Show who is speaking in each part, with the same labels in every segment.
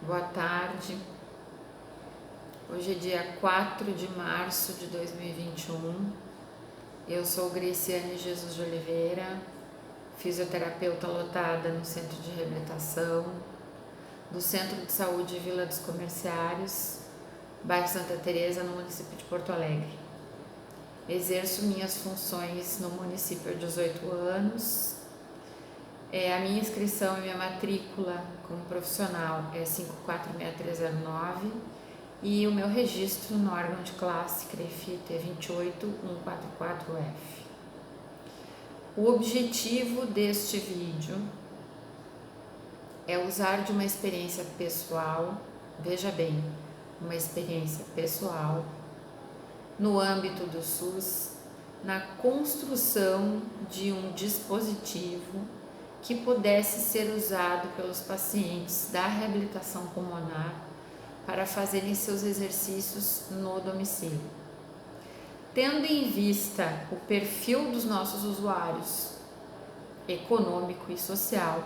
Speaker 1: Boa tarde. Hoje é dia 4 de março de 2021. Eu sou Graciane Jesus de Oliveira, fisioterapeuta lotada no Centro de Reabilitação do Centro de Saúde Vila dos Comerciários, bairro Santa Teresa, no município de Porto Alegre. Exerço minhas funções no município há 18 anos. A minha inscrição e minha matrícula como profissional é 546309 e o meu registro no órgão de classe CREFIT é 28144F. O objetivo deste vídeo é usar de uma experiência pessoal, veja bem, uma experiência pessoal no âmbito do SUS, na construção de um dispositivo que pudesse ser usado pelos pacientes da reabilitação pulmonar para fazerem seus exercícios no domicílio. Tendo em vista o perfil dos nossos usuários, econômico e social,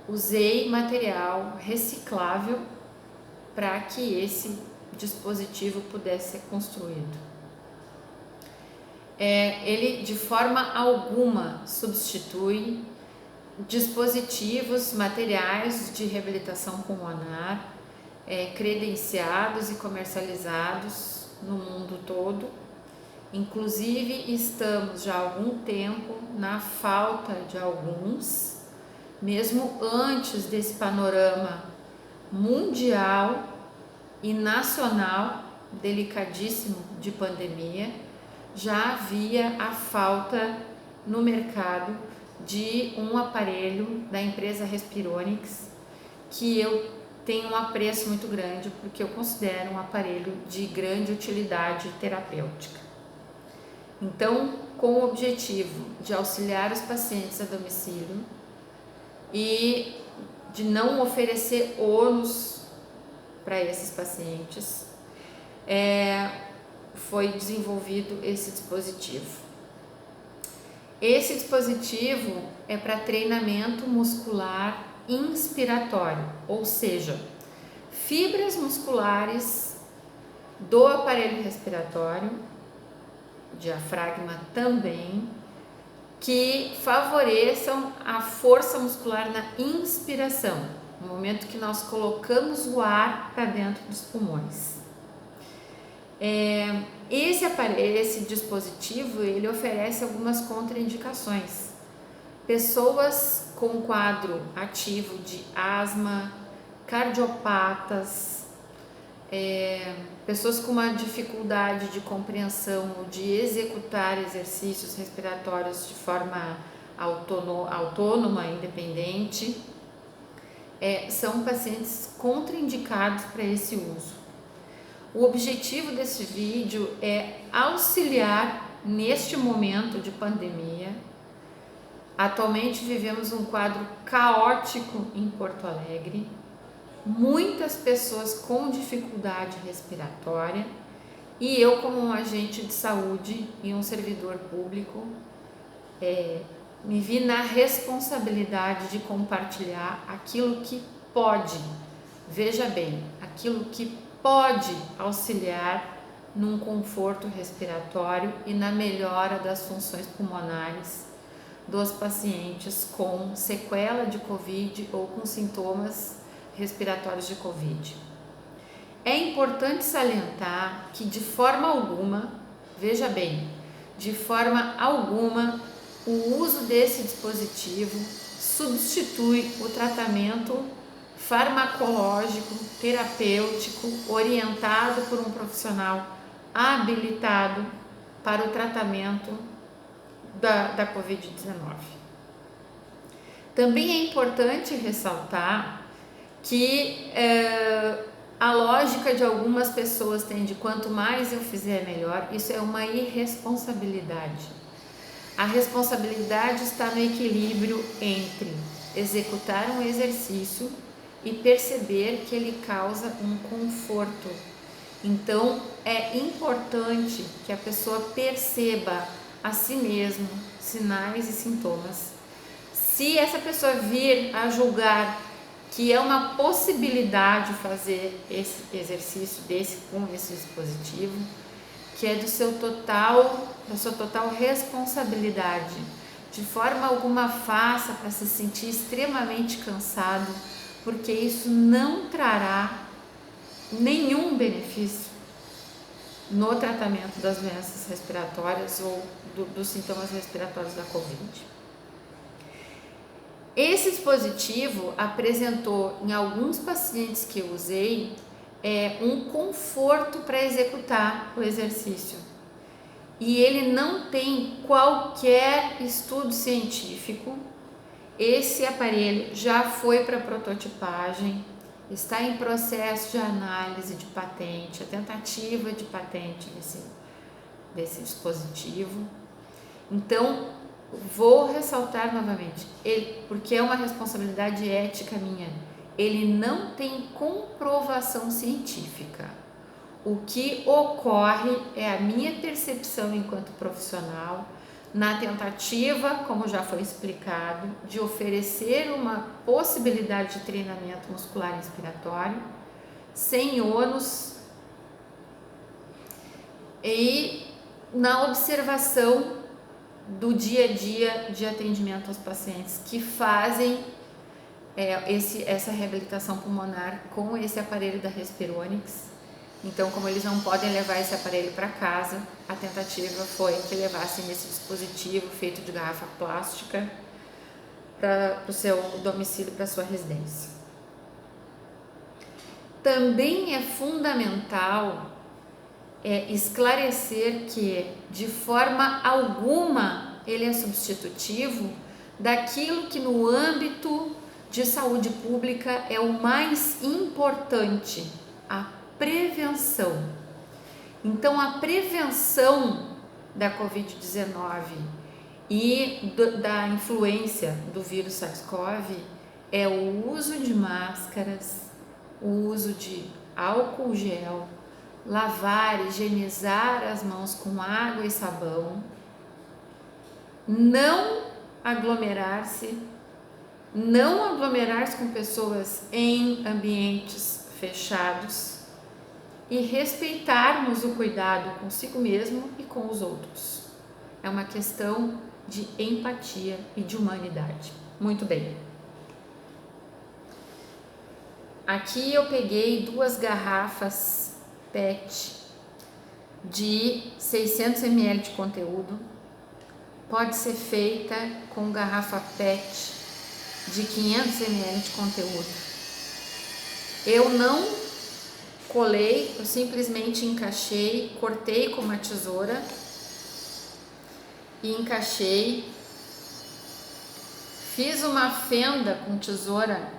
Speaker 1: usei material reciclável para que esse dispositivo pudesse ser construído. Ele de forma alguma substitui dispositivos materiais de reabilitação pulmonar credenciados e comercializados no mundo todo. Inclusive estamos já há algum tempo na falta de alguns, mesmo antes desse panorama mundial e nacional delicadíssimo de pandemia, já havia a falta no mercado de um aparelho da empresa Respironics, que eu tenho um apreço muito grande porque eu considero um aparelho de grande utilidade terapêutica. Então, com o objetivo de auxiliar os pacientes a domicílio e de não oferecer ônus para esses pacientes, foi desenvolvido esse dispositivo. Esse dispositivo é para treinamento muscular inspiratório, ou seja, fibras musculares do aparelho respiratório, diafragma também, que favoreçam a força muscular na inspiração, no momento que nós colocamos o ar para dentro dos pulmões. Esse aparelho, esse dispositivo, ele oferece algumas contraindicações. Pessoas com quadro ativo de asma, cardiopatas, pessoas com uma dificuldade de compreensão ou de executar exercícios respiratórios de forma autônoma, independente, são pacientes contraindicados para esse uso. O objetivo desse vídeo é auxiliar neste momento de pandemia. Atualmente vivemos um quadro caótico em Porto Alegre, muitas pessoas com dificuldade respiratória e eu, como um agente de saúde e um servidor público, me vi na responsabilidade de compartilhar aquilo que pode, veja bem, aquilo que pode auxiliar num conforto respiratório e na melhora das funções pulmonares dos pacientes com sequela de Covid ou com sintomas respiratórios de Covid. É importante salientar que de forma alguma, veja bem, de forma alguma, o uso desse dispositivo substitui o tratamento farmacológico, terapêutico, orientado por um profissional habilitado para o tratamento da Covid-19. Também é importante ressaltar que a lógica de algumas pessoas tem de quanto mais eu fizer melhor, isso é uma irresponsabilidade. A responsabilidade está no equilíbrio entre executar um exercício e perceber que ele causa um conforto. Então, é importante que a pessoa perceba a si mesmo sinais e sintomas. Se essa pessoa vir a julgar que é uma possibilidade fazer esse exercício com esse dispositivo, que é da sua total responsabilidade. De forma alguma faça para se sentir extremamente cansado, porque isso não trará nenhum benefício no tratamento das doenças respiratórias ou dos sintomas respiratórios da Covid. Esse dispositivo apresentou em alguns pacientes que eu usei um conforto para executar o exercício. E ele não tem qualquer estudo científico. Esse aparelho já foi para prototipagem, está em processo de análise de patente, a tentativa de patente desse dispositivo. Então, vou ressaltar novamente, porque é uma responsabilidade ética minha, ele não tem comprovação científica. O que ocorre é a minha percepção enquanto profissional, na tentativa, como já foi explicado, de oferecer uma possibilidade de treinamento muscular inspiratório, sem ônus, e na observação do dia a dia de atendimento aos pacientes que fazem essa reabilitação pulmonar com esse aparelho da Respironics. Então, como eles não podem levar esse aparelho para casa, a tentativa foi que levassem esse dispositivo feito de garrafa plástica para o seu domicílio, para a sua residência. Também é fundamental esclarecer que, de forma alguma, ele é substitutivo daquilo que no âmbito de saúde pública é o mais importante, a prevenção. Então, a prevenção da Covid-19 e da influência do vírus SARS-CoV é o uso de máscaras, o uso de álcool gel, lavar, higienizar as mãos com água e sabão, não aglomerar-se com pessoas em ambientes fechados e respeitarmos o cuidado consigo mesmo e com os outros. É uma questão de empatia e de humanidade. Muito bem. Aqui eu peguei 2 garrafas PET de 600 ml de conteúdo. Pode ser feita com garrafa PET de 500 ml de conteúdo. Eu não colei, eu simplesmente encaixei, cortei com uma tesoura e encaixei, fiz uma fenda com tesoura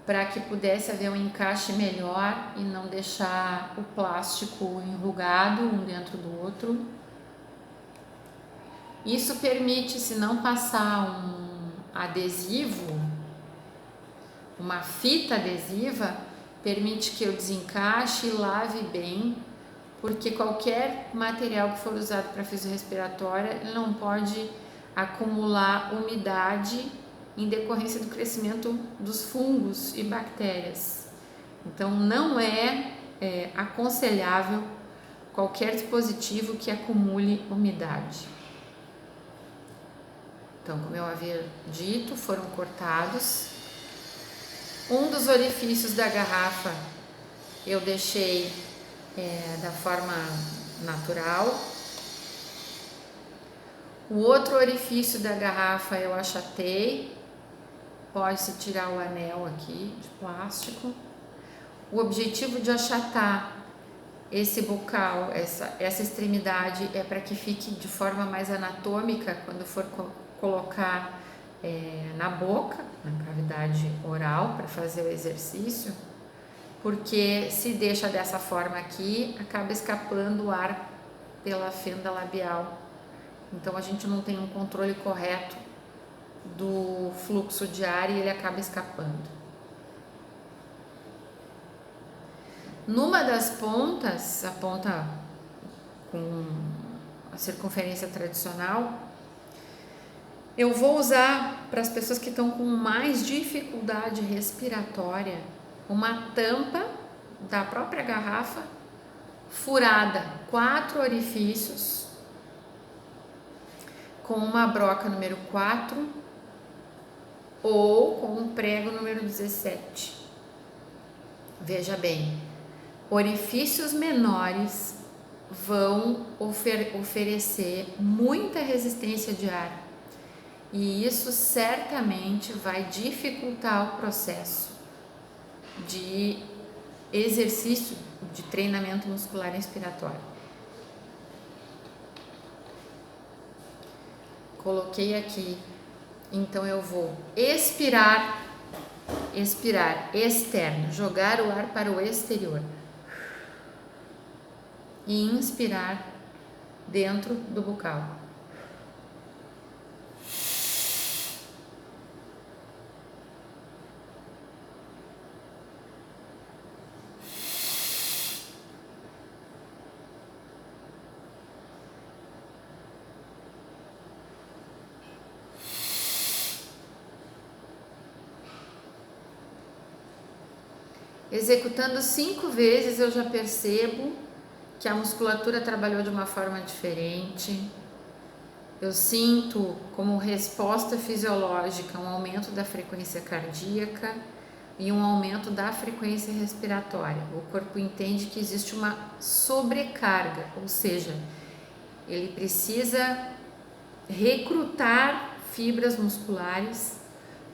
Speaker 1: para que pudesse haver um encaixe melhor e não deixar o plástico enrugado um dentro do outro. Isso permite, se não passar um adesivo, uma fita adesiva, permite que eu desencaixe e lave bem, porque qualquer material que for usado para fisiorrespiratória não pode acumular umidade em decorrência do crescimento dos fungos e bactérias. Então, não é aconselhável qualquer dispositivo que acumule umidade. Então, como eu havia dito, foram cortados. Um dos orifícios da garrafa eu deixei da forma natural. O outro orifício da garrafa eu achatei. Pode-se tirar o anel aqui de plástico. O objetivo de achatar esse bocal, essa extremidade, é para que fique de forma mais anatômica quando for colocar na boca, na cavidade oral, para fazer o exercício, porque se deixa dessa forma aqui, acaba escapando o ar pela fenda labial. Então a gente não tem um controle correto do fluxo de ar e ele acaba escapando. Numa das pontas, a ponta com a circunferência tradicional, Eu vou usar para as pessoas que estão com mais dificuldade respiratória uma tampa da própria garrafa furada, 4 orifícios, com uma broca número 4 ou com um prego número 17. Veja bem, orifícios menores vão oferecer muita resistência de ar e isso certamente vai dificultar o processo de exercício de treinamento muscular inspiratório. Coloquei aqui, então eu vou expirar externo, jogar o ar para o exterior e inspirar dentro do bucal. Executando 5 vezes, eu já percebo que a musculatura trabalhou de uma forma diferente. Eu sinto como resposta fisiológica um aumento da frequência cardíaca e um aumento da frequência respiratória. O corpo entende que existe uma sobrecarga, ou seja, ele precisa recrutar fibras musculares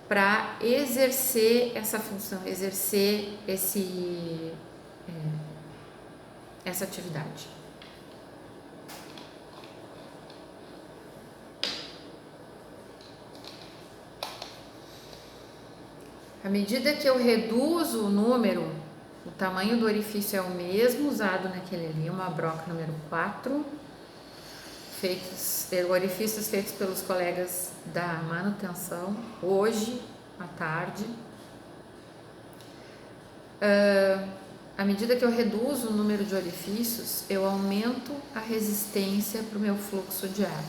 Speaker 1: para exercer essa função, exercer essa atividade. À medida que eu reduzo o número, o tamanho do orifício é o mesmo usado naquele ali, uma broca número 4, orifícios feitos pelos colegas da manutenção, hoje à tarde. À medida que eu reduzo o número de orifícios, eu aumento a resistência para o meu fluxo de ar.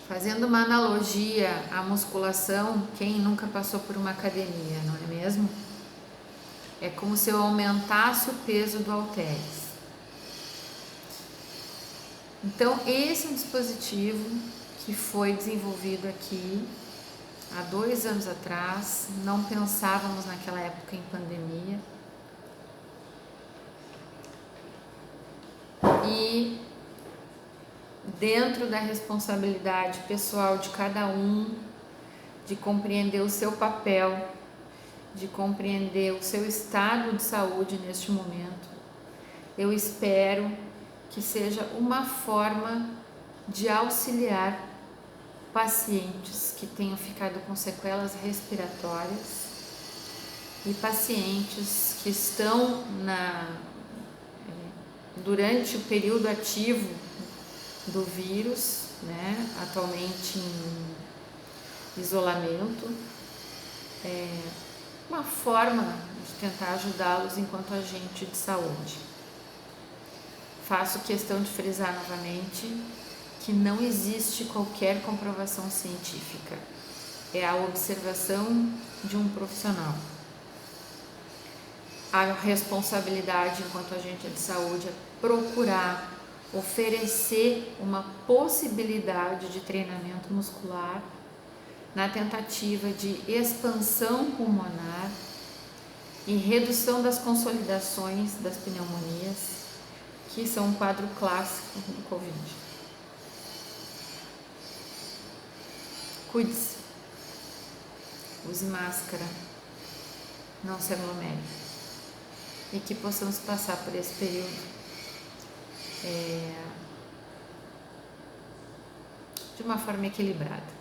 Speaker 1: Fazendo uma analogia à musculação, quem nunca passou por uma academia, não é mesmo? É como se eu aumentasse o peso do halteres. Então, esse é um dispositivo que foi desenvolvido aqui há 2 anos atrás. Não pensávamos naquela época em pandemia. E dentro da responsabilidade pessoal de cada um, de compreender o seu papel, de compreender o seu estado de saúde neste momento, eu espero que seja uma forma de auxiliar pacientes que tenham ficado com sequelas respiratórias e pacientes que estão durante o período ativo do vírus, né, atualmente em isolamento, uma forma de tentar ajudá-los enquanto agente de saúde. Faço questão de frisar novamente que não existe qualquer comprovação científica, é a observação de um profissional. A responsabilidade enquanto agente de saúde é procurar oferecer uma possibilidade de treinamento muscular na tentativa de expansão pulmonar e redução das consolidações das pneumonias, que são um quadro clássico do Covid. Cuide-se, use máscara, não se aglomere e que possamos passar por esse período de uma forma equilibrada.